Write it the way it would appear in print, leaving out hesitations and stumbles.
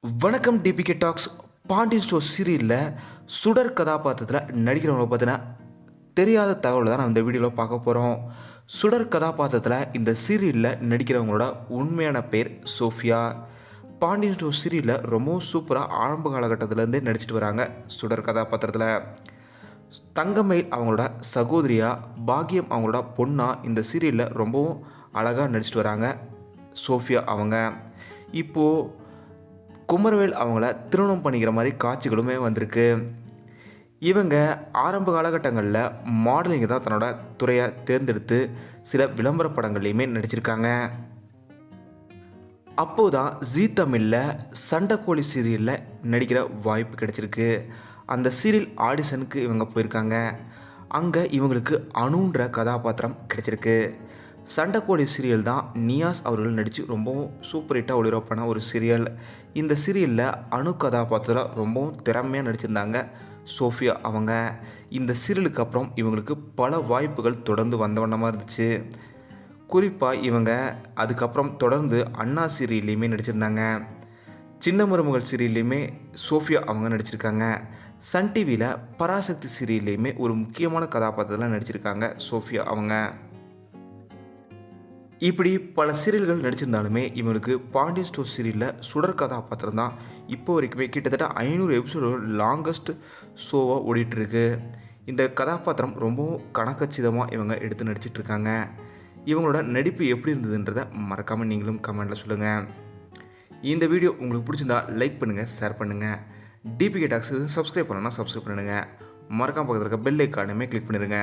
வணக்கம் DPK tax. Pandian store சீரியலில் சுடர் கதாபாத்திரத்தில் நடிக்கிறவங்கள பார்த்தீங்கன்னா தெரியாத தகவலை தான் நான் இந்த வீடியோவில் பார்க்க போகிறோம். சுடர் கதாபாத்திரத்தில் இந்த சீரியலில் நடிக்கிறவங்களோட உண்மையான பேர் சோஃபியா. பாண்டியன் ஸ்டோர் சீரியலில் ரொம்பவும் சூப்பராக ஆரம்ப காலகட்டத்திலேருந்தே நடிச்சிட்டு வராங்க. சுடர் கதாபாத்திரத்தில் தங்கமயில் அவங்களோட சகோதரியா, பாக்கியம் அவங்களோட பொண்ணா இந்த சீரியலில் ரொம்பவும் அழகாக நடிச்சிட்டு வராங்க சோஃபியா அவங்க. இப்போது குமரவேல் அவங்கள திருமணம் பண்ணிக்கிற மாதிரி காட்சிகளுமே வந்திருக்கு. இவங்க ஆரம்ப காலகட்டங்களில் மாடலிங் தான் தன்னோட துறையை தேர்ந்தெடுத்து சில விளம்பர படங்கள்லையுமே நடிச்சிருக்காங்க. அப்போதான் ஜீ தமிழில் சண்டைக்கோழி சீரியலில் நடிக்கிற வாய்ப்பு கிடைச்சிருக்கு. அந்த சீரியல் ஆடிஷனுக்கு இவங்க போயிருக்காங்க. அங்கே இவங்களுக்கு அணுன்ற கதாபாத்திரம் கிடைச்சிருக்கு. சண்டைக்கோழி சீரியல் தான் நியாஸ் அவர்கள் நடித்து ரொம்பவும் சூப்பர் ஹிட்டாக ஒளிபரப்பான ஒரு சீரியல். இந்த சீரியலில் அணு கதாபாத்திரத்தில் ரொம்பவும் திறமையாக நடிச்சிருந்தாங்க சோஃபியா அவங்க. இந்த சீரியலுக்கு அப்புறம் இவங்களுக்கு பல வாய்ப்புகள் தொடர்ந்து வந்தவண்ணமாக இருந்துச்சு. குறிப்பாக இவங்க அதுக்கப்புறம் தொடர்ந்து அண்ணா சீரியல்லையுமே நடிச்சிருந்தாங்க. சின்ன மருமகள் சீரியல்லையுமே சோஃபியா அவங்க நடிச்சிருக்காங்க. சன் டிவியில் பராசக்தி சீரியல்லையுமே ஒரு முக்கியமான கதாபாத்திரத்தில் நடிச்சிருக்காங்க சோஃபியா அவங்க. இப்படி பல சீரியல்கள் நடிச்சிருந்தாலுமே இவங்களுக்கு பாண்டியன் ஸ்டோர் சீரியலில் சுடர் கதாபாத்திரம் தான் இப்போ வரைக்குமே கிட்டத்தட்ட 500 எபிசோடு லாங்கஸ்ட் ஷோவாக ஓடிட்டுருக்கு. இந்த கதாபாத்திரம் ரொம்பவும் கணக்கச்சிதமாக இவங்க எடுத்து நடிச்சிட்ருக்காங்க. இவங்களோட நடிப்பு எப்படி இருந்ததுன்றதை மறக்காமல் நீங்களும் கமெண்டில் சொல்லுங்கள். இந்த வீடியோ உங்களுக்கு பிடிச்சிருந்தா லைக் பண்ணுங்கள், ஷேர் பண்ணுங்கள். டிபிகே டாக்ஸ் சப்ஸ்கிரைப் பண்ணணும்னா சப்ஸ்கிரைப் பண்ணிடுங்க. மறக்காம பக்கத்தில் இருக்க பெல் ஐக்கானுமே கிளிக் பண்ணிடுங்க.